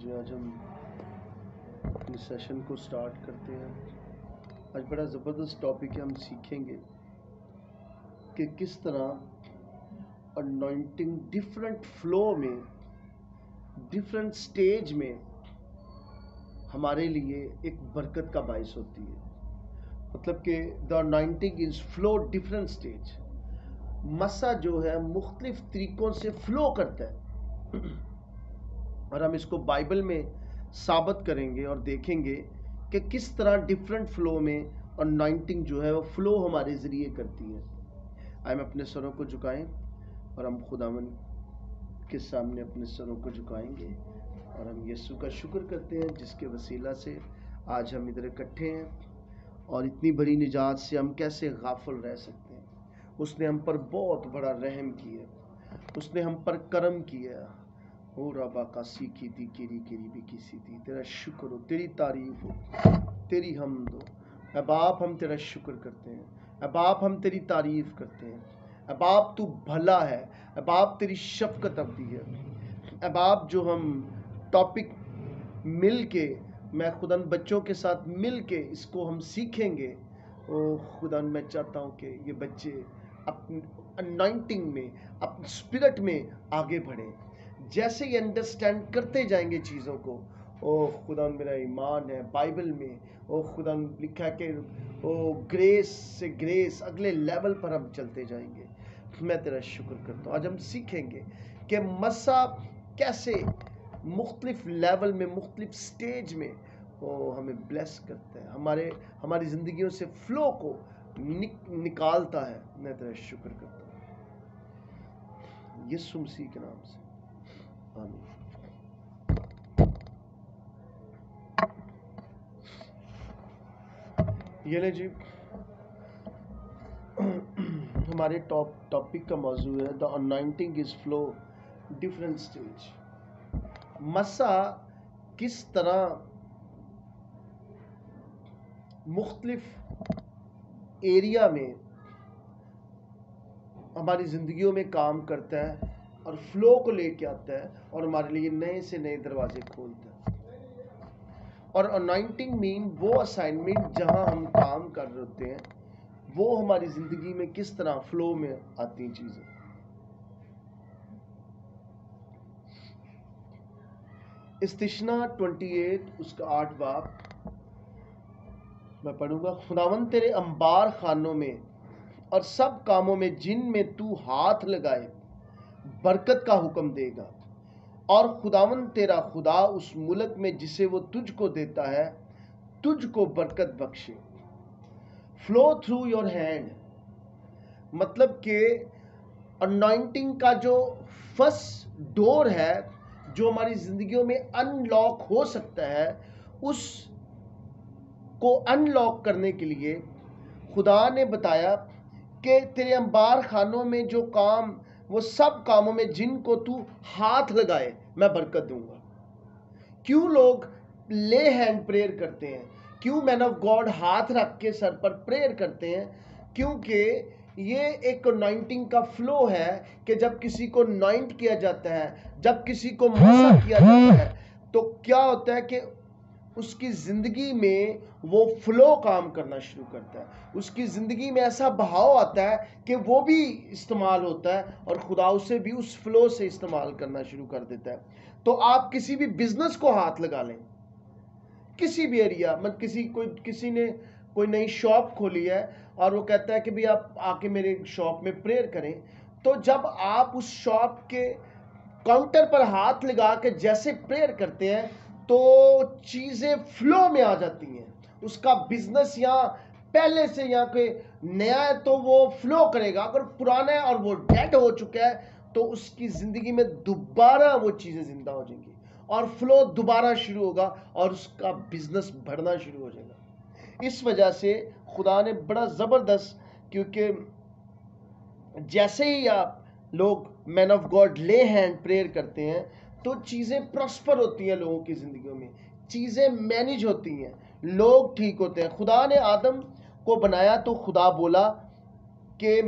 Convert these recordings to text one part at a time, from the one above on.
چلیں آج ہم اپنے سیشن کو سٹارٹ کرتے ہیں۔ آج بڑا زبردست ٹاپک ہے، ہم سیکھیں گے کہ کس طرح انوائنٹنگ ڈیفرنٹ فلو میں، ڈیفرنٹ سٹیج میں ہمارے لیے ایک برکت کا باعث ہوتی ہے۔ مطلب کہ دا anointing is flow different stage. مسا جو ہے مختلف طریقوں سے فلو کرتا ہے، اور ہم اس کو بائبل میں ثابت کریں گے اور دیکھیں گے کہ کس طرح ڈیفرنٹ فلو میں انوائنٹنگ جو ہے وہ فلو ہمارے ذریعے کرتی ہے۔ ہم اپنے سروں کو جھکائیں اور ہم خداوند کے سامنے اپنے سروں کو جھکائیں گے اور ہم یسوع کا شکر کرتے ہیں جس کے وسیلہ سے آج ہم ادھر اکٹھے ہیں، اور اتنی بڑی نجات سے ہم کیسے غافل رہ سکتے ہیں۔ اس نے ہم پر بہت بڑا رحم کیا، اس نے ہم پر کرم کیا۔ او ربا کا سیکھی تھی کیری کیری بھی کسی تھی، تیرا شکر ہو، تیری تعریف ہو، تیری حمد ہو۔ اے باپ ہم تیرا شکر کرتے ہیں، اے باپ ہم تیری تعریف کرتے ہیں، اے باپ تو بھلا ہے، اے باپ تیری شفقت ابدی ہے۔ اے باپ جو ہم ٹاپک مل کے، میں خدا بچوں کے ساتھ مل کے اس کو ہم سیکھیں گے، او خدا میں چاہتا ہوں کہ یہ بچے اپنی انوائنٹنگ میں، اپنے اسپرٹ میں آگے بڑھیں۔ جیسے یہ انڈرسٹینڈ کرتے جائیں گے چیزوں کو، او خدا میرا ایمان ہے بائبل میں، او خدا لکھا ہے کہ او گریس سے گریس اگلے لیول پر ہم چلتے جائیں گے۔ میں تیرا شکر کرتا ہوں۔ آج ہم سیکھیں گے کہ مسا کیسے مختلف لیول میں، مختلف سٹیج میں وہ ہمیں بلیس کرتا ہے، ہماری زندگیوں سے فلو کو نکالتا ہے۔ میں تیرا شکر کرتا ہوں یسوع مسیح کے نام سے، آمین۔ یہ لیں جی، ہمارے ٹاپک کا موضوع ہے دا anointing is flow different stage. مسا کس طرح مختلف ایریا میں ہماری زندگیوں میں کام کرتا ہے اور فلو کو لے کے آتا ہے اور ہمارے لیے نئے سے نئے دروازے کھولتا ہے۔ اور انوائنٹنگ مین وہ اسائنمنٹ جہاں ہم کام کر رہے ہوتے ہیں، وہ ہماری زندگی میں کس طرح فلو میں آتی ہیں چیزیں۔ استثنا 28 اس کا 8 باب میں پڑھوں گا۔ خداوند تیرے انبار خانوں میں اور سب کاموں میں جن میں تو ہاتھ لگائے برکت کا حکم دے گا، اور خداوند تیرا خدا اس ملک میں جسے وہ تجھ کو دیتا ہے تجھ کو برکت بخشے۔ فلو تھرو یور ہینڈ، مطلب کہ انوائنٹنگ کا جو فرسٹ ڈور ہے جو ہماری زندگیوں میں ان لاک ہو سکتا ہے، اس کو ان لاک کرنے کے لیے خدا نے بتایا کہ تیرے انبار خانوں میں جو کام، وہ سب کاموں میں جن کو تو ہاتھ لگائے میں برکت دوں گا۔ کیوں لوگ لے ہینڈ پریئر کرتے ہیں؟ کیوں مین آف گاڈ ہاتھ رکھ کے سر پر پریئر کرتے ہیں؟ کیونکہ یہ ایک انوائنٹنگ کا فلو ہے کہ جب کسی کو انوائنٹ کیا جاتا ہے، جب کسی کو مسا کیا جاتا ہے، تو کیا ہوتا ہے کہ اس کی زندگی میں وہ فلو کام کرنا شروع کرتا ہے۔ اس کی زندگی میں ایسا بہاؤ آتا ہے کہ وہ بھی استعمال ہوتا ہے اور خدا اسے بھی اس فلو سے استعمال کرنا شروع کر دیتا ہے۔ تو آپ کسی بھی بزنس کو ہاتھ لگا لیں، کسی بھی ایریا میں، کسی نے کوئی نئی شاپ کھولی ہے اور وہ کہتا ہے کہ بھی آپ آ کے میرے شاپ میں پریئر کریں، تو جب آپ اس شاپ کے کاؤنٹر پر ہاتھ لگا کے جیسے پریئر کرتے ہیں تو چیزیں فلو میں آ جاتی ہیں۔ اس کا بزنس یہاں پہلے سے یہاں کوئی نیا ہے تو وہ فلو کرے گا، اگر پرانا ہے اور وہ ڈیڈ ہو چکا ہے تو اس کی زندگی میں دوبارہ وہ چیزیں زندہ ہو جائیں گی اور فلو دوبارہ شروع ہوگا اور اس کا بزنس بڑھنا شروع ہو جائے گا۔ اس وجہ سے خدا نے بڑا زبردست، کیونکہ جیسے ہی آپ لوگ مین آف گاڈ لے ہینڈ پریئر کرتے ہیں تو چیزیں پراسپر ہوتی ہیں، لوگوں کی زندگیوں میں چیزیں مینیج ہوتی ہیں، لوگ ٹھیک ہوتے ہیں۔ خدا نے آدم کو بنایا تو خدا بولا کہ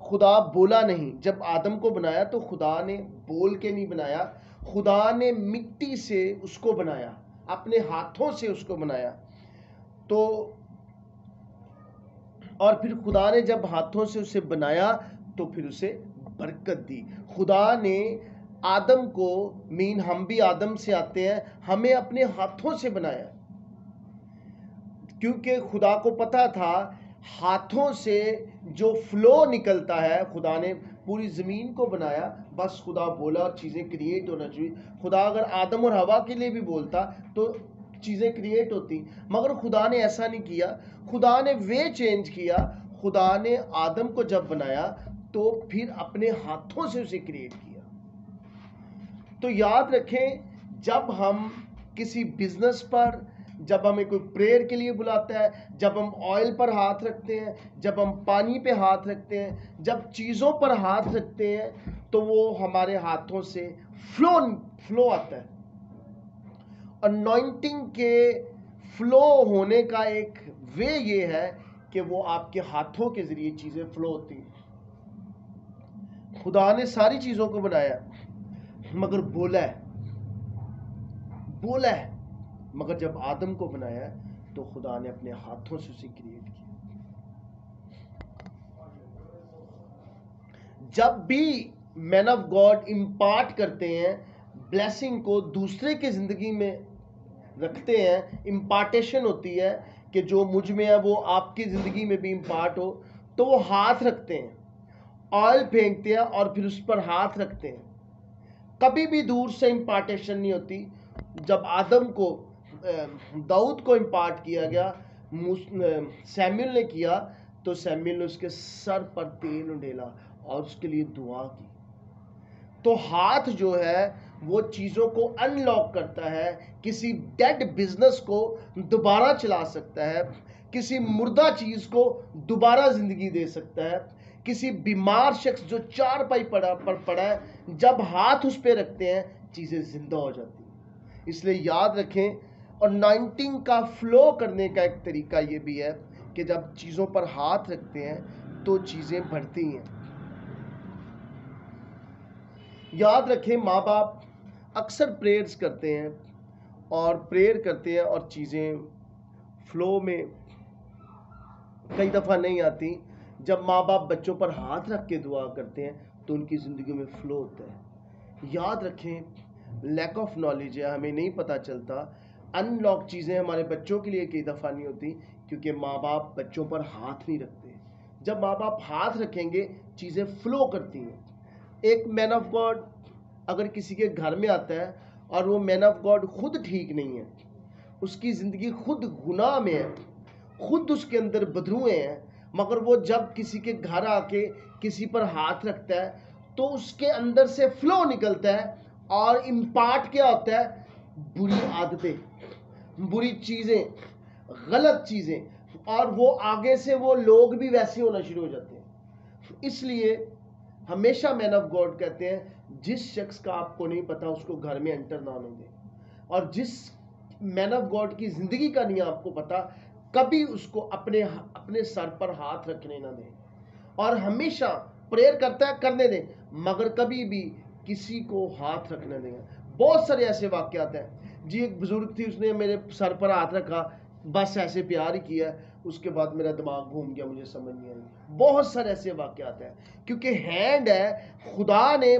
خدا بولا نہیں، جب آدم کو بنایا تو خدا نے بول کے نہیں بنایا، خدا نے مٹی سے اس کو بنایا، اپنے ہاتھوں سے اس کو بنایا، تو اور پھر خدا نے جب ہاتھوں سے اسے بنایا تو پھر اسے برکت دی۔ خدا نے آدم کو، ہم بھی آدم سے آتے ہیں، ہمیں اپنے ہاتھوں سے بنایا، کیونکہ خدا کو پتا تھا ہاتھوں سے جو فلو نکلتا ہے، خدا نے پوری زمین کو بنایا، بس خدا بولا اور چیزیں کریٹ ہونا چاہیے۔ خدا اگر آدم اور ہوا کے لیے بھی بولتا تو چیزیں کریٹ ہوتی، مگر خدا نے ایسا نہیں کیا، خدا نے وے چینج کیا۔ خدا نے آدم کو جب بنایا تو پھر اپنے ہاتھوں سے اسے کریٹ کیا۔ تو یاد رکھیں، جب ہم کسی بزنس پر، جب ہمیں کوئی پریئر کے لیے بلاتا ہے، جب ہم آئل پر ہاتھ رکھتے ہیں، جب ہم پانی پہ ہاتھ رکھتے ہیں، جب چیزوں پر ہاتھ رکھتے ہیں، تو وہ ہمارے ہاتھوں سے فلو آتا ہے۔ انوائنٹنگ کے فلو ہونے کا ایک وے یہ ہے کہ وہ آپ کے ہاتھوں کے ذریعے چیزیں فلو ہوتی ہیں۔ خدا نے ساری چیزوں کو بنایا مگر بولا ہے، مگر جب آدم کو بنایا تو خدا نے اپنے ہاتھوں سے اسے کریٹ کیا۔ جب بھی مین آف گاڈ امپارٹ کرتے ہیں، بلیسنگ کو دوسرے کی زندگی میں رکھتے ہیں، امپارٹیشن ہوتی ہے کہ جو مجھ میں ہے وہ آپ کی زندگی میں بھی امپارٹ ہو، تو وہ ہاتھ رکھتے ہیں، آئل پھینکتے ہیں اور پھر اس پر ہاتھ رکھتے ہیں۔ کبھی بھی دور سے امپارٹیشن نہیں ہوتی۔ جب آدم کو داؤد کو امپارٹ کیا گیا، سیموئل نے کیا، تو سیموئل نے اس کے سر پر تیل ڈالا اور اس کے لیے دعا کی۔ تو ہاتھ جو ہے وہ چیزوں کو ان لاک کرتا ہے، کسی ڈیڈ بزنس کو دوبارہ چلا سکتا ہے، کسی مردہ چیز کو دوبارہ زندگی دے سکتا ہے، کسی بیمار شخص جو چارپائی پر پڑا ہے، جب ہاتھ اس پہ رکھتے ہیں چیزیں زندہ ہو جاتی ہیں۔ اس لیے یاد رکھیں، اور انوائنٹنگ کا فلو کرنے کا ایک طریقہ یہ بھی ہے کہ جب چیزوں پر ہاتھ رکھتے ہیں تو چیزیں بڑھتی ہیں۔ یاد رکھیں، ماں باپ اکثر پریئرز کرتے ہیں اور چیزیں فلو میں کئی دفعہ نہیں آتی۔ جب ماں باپ بچوں پر ہاتھ رکھ کے دعا کرتے ہیں تو ان کی زندگی میں فلو ہوتا ہے۔ یاد رکھیں، لیک آف نالج ہے، ہمیں نہیں پتہ چلتا۔ ان لاک چیزیں ہمارے بچوں کے لیے کئی دفعہ نہیں ہوتی کیونکہ ماں باپ بچوں پر ہاتھ نہیں رکھتے۔ جب ماں باپ ہاتھ رکھیں گے چیزیں فلو کرتی ہیں۔ ایک مین آف گاڈ اگر کسی کے گھر میں آتا ہے اور وہ مین آف گاڈ خود ٹھیک نہیں ہے، اس کی زندگی خود گناہ میں ہے، خود اس کے اندر بدروئیں ہیں، مگر وہ جب کسی کے گھر آ کے کسی پر ہاتھ رکھتا ہے تو اس کے اندر سے فلو نکلتا ہے، اور امپارٹ کیا ہوتا ہے؟ بری عادتیں، بری چیزیں، غلط چیزیں، اور وہ آگے سے وہ لوگ بھی ویسے ہونا شروع ہو جاتے ہیں۔ اس لیے ہمیشہ مین آف گاڈ کہتے ہیں جس شخص کا آپ کو نہیں پتا اس کو گھر میں انٹر نہ ہونے دیں، اور جس مین آف گاڈ کی زندگی کا نہیں آپ کو پتا کبھی اس کو اپنے سر پر ہاتھ رکھنے نہ دیں، اور ہمیشہ پریئر کرتا ہے کرنے دیں، مگر کبھی بھی کسی کو ہاتھ رکھنے دیں۔ بہت سارے ایسے واقعات ہیں جی، ایک بزرگ تھی، اس نے میرے سر پر ہاتھ رکھا، بس ایسے پیار ہی کیا، اس کے بعد میرا دماغ گھوم گیا، مجھے سمجھ نہیں آئی۔ بہت سارے ایسے واقعات ہیں، کیونکہ ہینڈ ہے، خدا نے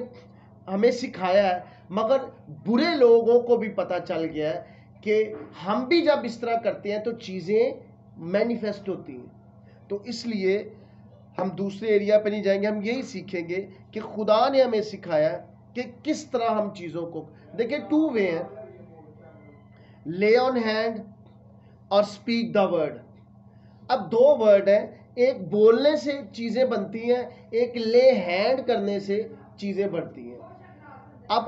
ہمیں سکھایا ہے، مگر برے لوگوں کو بھی پتہ چل گیا ہے کہ ہم بھی جب اس طرح کرتے ہیں تو چیزیں مینیفیسٹ ہوتی ہیں۔ تو اس لیے ہم دوسرے ایریا پہ نہیں جائیں گے، ہم یہی سیکھیں گے کہ خدا نے ہمیں سکھایا کہ کس طرح ہم چیزوں کو دیکھیں۔ 2 وے ہیں، لے آن ہینڈ اور اسپیک دا ورڈ۔ اب 2 ورڈ ہیں، ایک بولنے سے چیزیں بنتی ہیں، ایک لے ہینڈ کرنے سے چیزیں بڑھتی ہیں۔ اب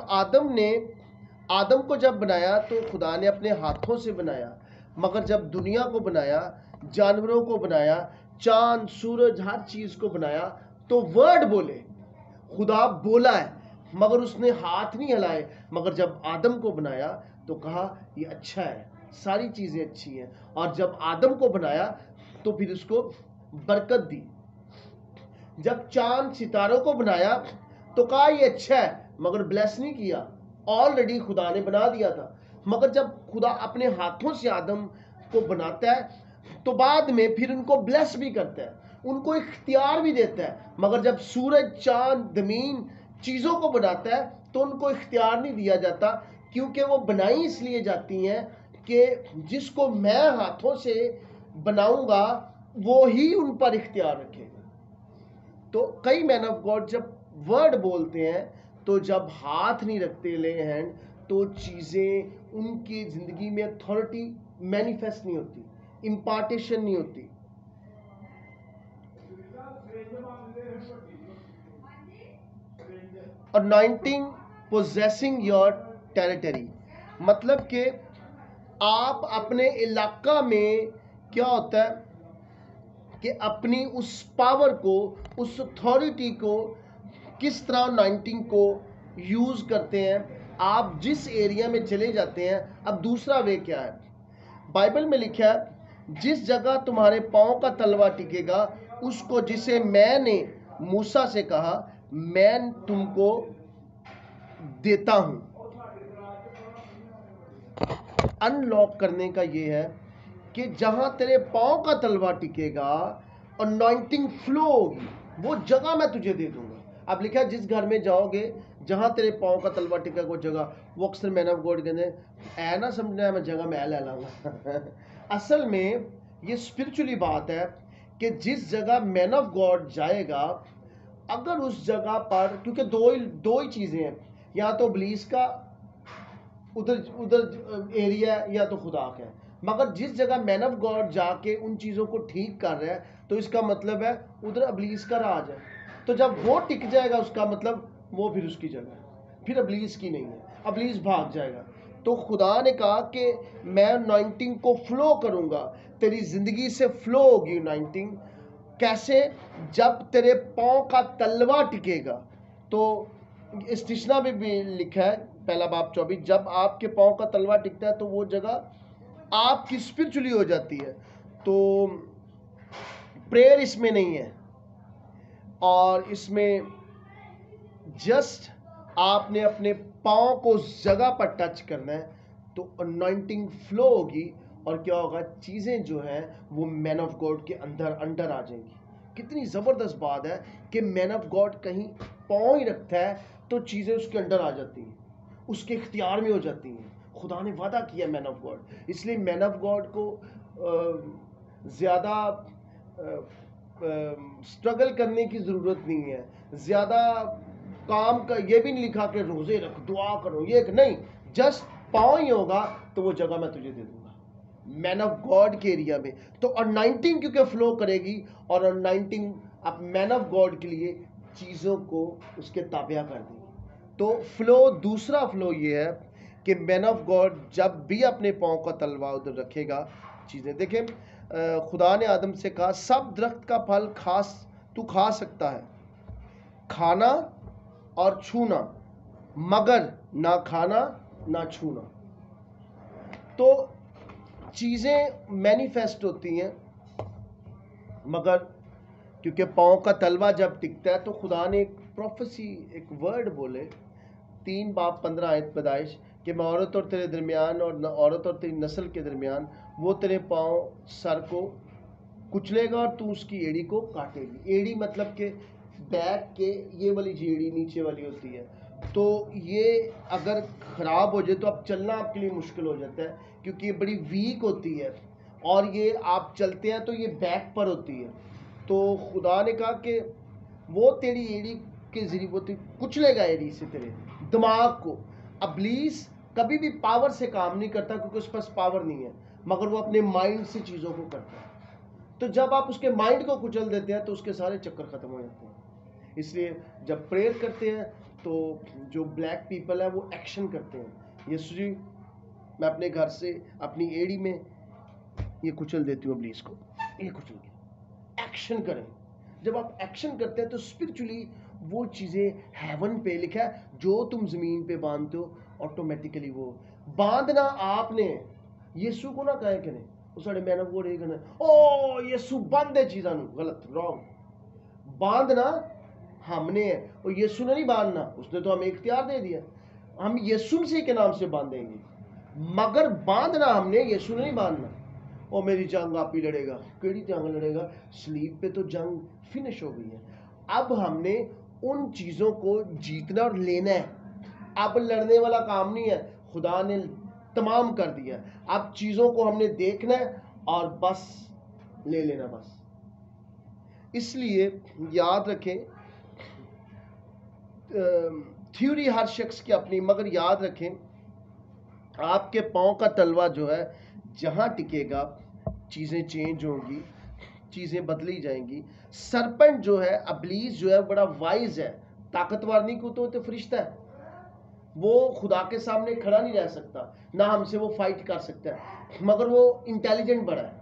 آدم کو جب بنایا تو خدا نے اپنے ہاتھوں سے بنایا، مگر جب دنیا کو بنایا، جانوروں کو بنایا، چاند سورج ہر چیز کو بنایا، تو ورڈ بولے، خدا بولا ہے، مگر اس نے ہاتھ نہیں ہلائے۔ مگر جب آدم کو بنایا تو کہا یہ اچھا ہے، ساری چیزیں اچھی ہیں، اور جب آدم کو بنایا تو پھر اس کو برکت دی۔ جب چاند ستاروں کو بنایا تو کہا یہ اچھا ہے، مگر بلیس نہیں کیا، آلریڈی خدا نے بنا دیا تھا، مگر جب خدا اپنے ہاتھوں سے آدم کو بناتا ہے تو بعد میں پھر ان کو بلیس بھی کرتا ہے، ان کو اختیار بھی دیتا ہے، مگر جب سورج، چاند، زمین چیزوں کو بناتا ہے تو ان کو اختیار نہیں دیا جاتا، کیونکہ وہ بنائی اس لیے جاتی ہیں کہ جس کو میں ہاتھوں سے بناؤں گا وہی ان پر اختیار رکھے گا۔ تو کئی مین آف گاڈ جب ورڈ بولتے ہیں تو جب ہاتھ نہیں رکھتے لے ہینڈ تو چیزیں ان کی زندگی میں اتھارٹی مینیفیسٹ نہیں ہوتی، امپارٹیشن نہیں ہوتی۔ انوائنٹنگ پوزیسنگ یور ٹیریٹری، مطلب کہ آپ اپنے علاقہ میں کیا ہوتا ہے کہ اپنی اس پاور کو، اس اتھارٹی کو کس طرح انوائنٹنگ کو یوز کرتے ہیں۔ آپ جس ایریا میں چلے جاتے ہیں، اب دوسرا وے کیا ہے، بائبل میں لکھا ہے جس جگہ تمہارے پاؤں کا تلوا ٹکے گا اس کو، جسے میں نے موسیٰ سے کہا میں تم کو دیتا ہوں۔ ان لاک کرنے کا یہ ہے کہ جہاں تیرے پاؤں کا تلوا ٹکے گا انوائنٹنگ فلو ہوگی، وہ جگہ میں تجھے دے دوں گا۔ اب لکھا ہے جس گھر میں جاؤ گے جہاں تیرے پاؤں کا تلوا ٹکا وہ جگہ، وہ اکثر مین آف گاڈ کہتے ہیں اے نہ سمجھنا ہے میں جگہ میں لے لاؤں گا۔ اصل میں یہ اسپرچولی بات ہے کہ جس جگہ مین آف گاڈ جائے گا، اگر اس جگہ پر، کیونکہ دو ہی چیزیں ہیں، یا تو ابلیس کا ادھر ایریا یا تو خدا کا ہے، مگر جس جگہ مین آف گاڈ جا کے ان چیزوں کو ٹھیک کر رہا ہے تو اس کا مطلب ہے ادھر ابلیس کا راج ہے، تو جب وہ ٹک جائے گا اس کا مطلب وہ پھر اس کی جگہ ہے، پھر ابلیس کی نہیں ہے، ابلیس بھاگ جائے گا۔ تو خدا نے کہا کہ میں انوائنٹنگ کو فلو کروں گا، تیری زندگی سے فلو ہوگی انوائنٹنگ۔ کیسے؟ جب تیرے پاؤں کا تلوا ٹکے گا۔ تو استثنا میں بھی لکھا ہے پہلا باب 24، جب آپ کے پاؤں کا تلوا ٹکتا ہے تو وہ جگہ آپ کی اسپرچولی ہو جاتی ہے۔ تو پریئر اس میں نہیں ہے، اور اس میں جسٹ آپ نے اپنے پاؤں کو اس جگہ پر ٹچ کرنا ہے تو انوائنٹنگ فلو ہوگی، اور کیا ہوگا، چیزیں جو ہیں وہ مین آف گاڈ کے انڈر آ جائیں گی۔ کتنی زبردست بات ہے کہ مین آف گاڈ کہیں پاؤں ہی رکھتا ہے تو چیزیں اس کے انڈر آ جاتی ہیں، اس کے اختیار میں ہو جاتی ہیں۔ خدا نے وعدہ کیا مین آف گاڈ، اس لیے مین آف گاڈ کو زیادہ سٹرگل کرنے کی ضرورت نہیں ہے، زیادہ کام کا یہ بھی نہیں لکھا کہ روزے رکھ، دعا کرو، یہ کہ نہیں، جسٹ پاؤں ہی ہوگا تو وہ جگہ میں تجھے دے دوں گا مین آف گاڈ کے ایریا میں۔ تو انائنٹنگ کیونکہ فلو کرے گی، اور انائنٹنگ اب مین آف گاڈ کے لیے چیزوں کو اس کے تابع کر دیں گی۔ تو فلو، دوسرا فلو یہ ہے کہ مین آف گاڈ جب بھی اپنے پاؤں کا تلوا ادھر رکھے گا چیزیں، دیکھیں خدا نے آدم سے کہا سب درخت کا پھل تو کھا سکتا ہے، کھانا اور چھونا، مگر نہ کھانا نہ چھونا۔ تو چیزیں مینیفیسٹ ہوتی ہیں، مگر کیونکہ پاؤں کا تلوا جب ٹکتا ہے تو خدا نے ایک پروفیسی، ایک ورڈ بولے 3 باب 15 آیت پیدائش کہ میں عورت اور تیرے درمیان اور عورت اور تیری نسل کے درمیان، وہ تیرے پاؤں سر کو کچلے گا اور تو اس کی ایڑی کو کاٹے گی۔ ایڑی مطلب کہ بیک کے یہ والی ایڑی نیچے والی ہوتی ہے، تو یہ اگر خراب ہو جائے تو اب چلنا آپ کے لیے مشکل ہو جاتا ہے، کیونکہ یہ بڑی ویک ہوتی ہے، اور یہ آپ چلتے ہیں تو یہ بیک پر ہوتی ہے۔ تو خدا نے کہا کہ وہ تیری ایڑی کے ذریعے وہ کچلے گا، ایڑی سے تیرے دماغ کو۔ ابلیس کبھی بھی پاور سے کام نہیں کرتا کیونکہ اس پاس پاور نہیں ہے، مگر وہ اپنے مائنڈ سے چیزوں کو کرتا ہے۔ تو جب آپ اس کے مائنڈ کو کچل دیتے ہیں تو اس کے سارے چکر ختم ہو جاتے ہیں۔ اس لیے جب پریئر کرتے ہیں تو جو بلیک پیپل ہے وہ ایکشن کرتے ہیں، یسوع جی میں اپنے گھر سے اپنی ایڑی میں یہ کچل دیتی ہوں ابلیس کو، یہ کچل گیا۔ ایکشن کریں۔ جب آپ ایکشن کرتے ہیں تو اسپرچولی وہ چیزیں ہیون پہ، لکھا ہے جو تم زمین پہ باندھتے ہو آٹومیٹیکلی وہ باندھنا آپ نے، یسوع کو نہ کہے کہ نہیں وہ ساڑے مین آف گاڈ یہ کہنا او یسوع باندھ دے چیزاں نو، غلط، رانگ۔ باندھنا ہم نے ہے، اور یسوع نے نہیں باندھنا، اس نے تو ہمیں اختیار دے دیا۔ ہم یسوع مسیح کے نام سے باندھیں گے، مگر باندھنا ہم نے یسوع نہیں باندھنا۔ او میری جنگ آپ ہی لڑے گا، کیڑی جنگ لڑے گا؟ سلیب پہ تو جنگ فنش ہو گئی ہے۔ اب ہم نے ان چیزوں کو جیتنا اور لینا ہے۔ اب لڑنے والا کام نہیں ہے، خدا نے تمام کر دیا ہے۔ اب چیزوں کو ہم نے دیکھنا ہے اور بس لے لینا بس۔ اس لیے یاد رکھیں، تھیوری ہر شخص کی اپنی، مگر یاد رکھیں آپ کے پاؤں کا تلوا جو ہے جہاں ٹکے گا چیزیں چینج ہوں گی، چیزیں بدلی جائیں گی۔ سرپنٹ جو ہے، ابلیس جو ہے، بڑا وائز ہے، طاقتور نہیں کو تو فرشتہ ہے، وہ خدا کے سامنے کھڑا نہیں رہ سکتا، نہ ہم سے وہ فائٹ کر سکتا ہے، مگر وہ انٹیلیجنٹ بڑا ہے،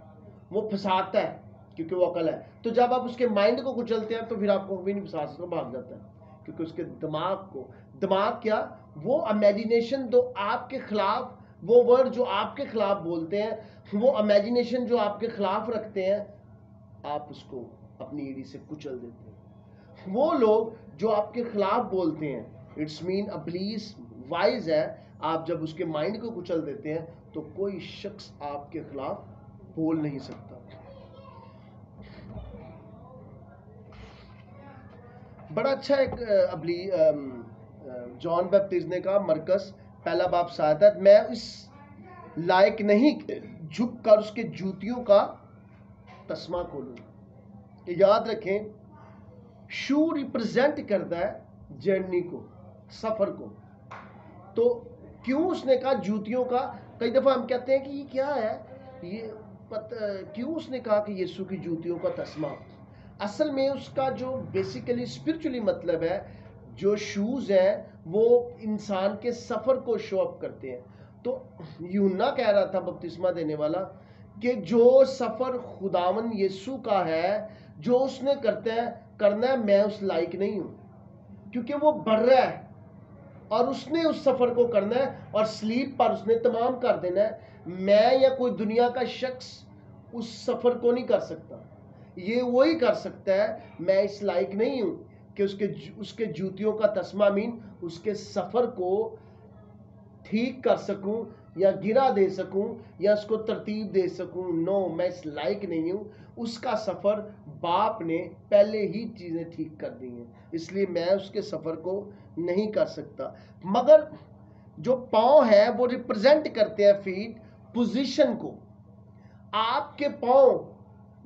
وہ پھنساتا ہے کیونکہ وہ عقل ہے۔ تو جب آپ اس کے مائنڈ کو کچلتے ہیں تو پھر آپ کو بھی نہیں پھنسا سکتا، بھاگ جاتا ہے، کیونکہ اس کے دماغ کیا، وہ امیجینیشن جو آپ کے خلاف، وہ ورڈ جو آپ کے خلاف بولتے ہیں، وہ امیجینیشن جو آپ کے خلاف رکھتے ہیں، آپ اس کو اپنی ایڑی سے کچل دیتے ہیں۔ وہ لوگ جو آپ کے خلاف بولتے ہیں، اٹس مین ابلیس وائز ہے، آپ جب اس کے مائنڈ کو کچل دیتے ہیں تو کوئی شخص آپ کے خلاف بول نہیں سکتا۔ بڑا اچھا ایک جان بیپٹسٹ نے کہا، مرکز پہلا باب 7، میں اس لائق نہیں جھک کر اس کے جوتیوں کا تسمہ کھولوں۔ یاد رکھیں، شو ریپرزینٹ کرتا ہے جرنی کو، سفر کو۔ تو کیوں اس نے کہا جوتیوں کا؟ کئی دفعہ ہم کہتے ہیں کہ یہ کیا ہے، کیوں اس نے کہا کہ یسوع کی جوتیوں کا تسمہ؟ اصل میں اس کا جو بیسیکلی اسپرچولی مطلب ہے، جو شوز ہیں وہ انسان کے سفر کو شو اپ کرتے ہیں۔ تو یوحنا کہہ رہا تھا بپتسمہ دینے والا کہ جو سفر خداون یسوع کا ہے، جو اس نے کرنا ہے، میں اس لائق نہیں ہوں، کیونکہ وہ بڑھ رہا ہے اور اس نے اس سفر کو کرنا ہے اور سلیپ پر اس نے تمام کر دینا ہے۔ میں یا کوئی دنیا کا شخص اس سفر کو نہیں کر سکتا، یہ وہی کر سکتا ہے۔ میں اس لائق نہیں ہوں کہ اس کے جوتیوں کا تسمہ مین اس کے سفر کو ٹھیک کر سکوں یا گرا دے سکوں یا اس کو ترتیب دے سکوں۔ نو، میں اس لائق نہیں ہوں۔ اس کا سفر باپ نے پہلے ہی چیزیں ٹھیک کر دی ہیں، اس لیے میں اس کے سفر کو نہیں کر سکتا۔ مگر جو پاؤں ہے وہ ریپرزینٹ کرتے ہیں فیٹ، پوزیشن کو۔ آپ کے پاؤں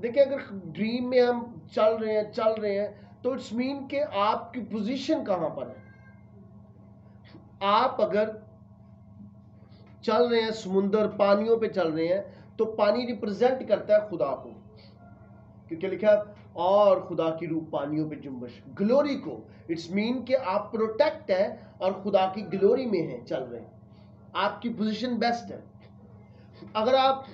دیکھیں، اگر ڈریم میں ہم چل رہے ہیں تو اٹس مین کہ آپ کی پوزیشن کہاں پر ہے۔ آپ اگر چل رہے ہیں سمندر، پانیوں پہ چل رہے ہیں، تو پانی ریپرزینٹ کرتا ہے خدا کو، کیونکہ لکھا اور خدا کی روح پانیوں پہ جنبش، گلوری کو۔ اٹس مین کہ آپ پروٹیکٹ ہیں اور خدا کی گلوری میں ہیں، چل رہے ہیں، آپ کی پوزیشن بیسٹ ہے۔ اگر آپ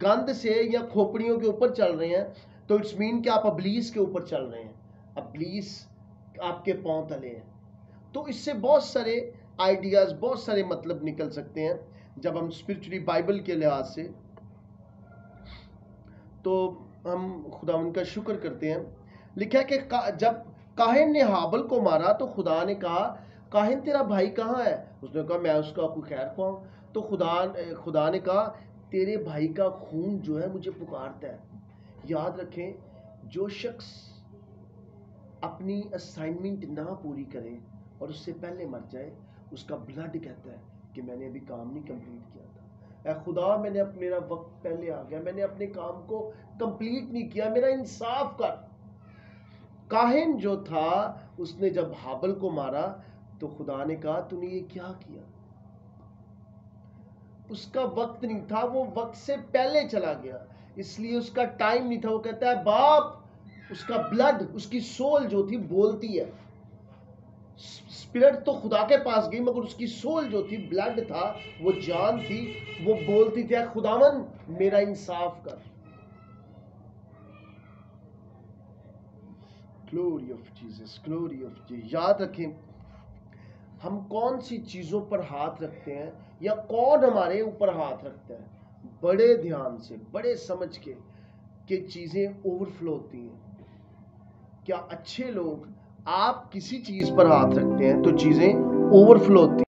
گند سے یا کھوپڑیوں کے اوپر چل رہے ہیں تو اٹس مین کہ آپ ابلیس کے اوپر چل رہے ہیں، ابلیس آپ کے پاؤں تلے ہیں۔ تو اس سے بہت سارے آئیڈیاز، بہت سارے مطلب نکل سکتے ہیں جب ہم اسپرچولی بائبل کے لحاظ سے، تو ہم خدا ان کا شکر کرتے ہیں۔ لکھا ہے کہ جب کاہن نے حابل کو مارا تو خدا نے کہا، کاہن تیرا بھائی کہاں ہے؟ اس نے کہا میں اس کا کوئی خیر خواہ ہوں۔ تو خدا نے کہا تیرے بھائی کا خون جو ہے مجھے پکارتا ہے۔ یاد رکھیں، جو شخص اپنی اسائنمنٹ نہ پوری کرے اور اس سے پہلے مر جائے، اس کا بلڈ کہتا ہے کہ میں نے ابھی کام نہیں کمپلیٹ کیا تھا۔ اے خدا، میرا وقت پہلے آ گیا، میں نے اپنے کام کو کمپلیٹ نہیں کیا، میرا انصاف کر۔ کاہن جو تھا، اس نے جب حابل کو مارا تو خدا نے کہا تو نے یہ کیا کیا؟ اس کا وقت نہیں تھا، وہ وقت سے پہلے چلا گیا، اس لیے اس کا ٹائم نہیں تھا۔ وہ کہتا ہے باپ، اس کا بلڈ، اس کی سول جو تھی بولتی ہے، اسپرٹ تو خدا کے پاس گئی مگر اس کی سول جو تھی، بلڈ تھا، وہ جان تھی، وہ بولتی تھی خداون میرا انصاف کر۔ Glory of Jesus, glory of Jesus. یاد رکھیں، ہم کون سی چیزوں پر ہاتھ رکھتے ہیں یا کون ہمارے اوپر ہاتھ رکھتا ہے، بڑے دھیان سے، بڑے سمجھ کے کہ چیزیں اوور فلو ہوتی ہیں۔ کیا اچھے لوگ، آپ کسی چیز پر ہاتھ رکھتے ہیں تو چیزیں اوور فلو ہوتی ہیں۔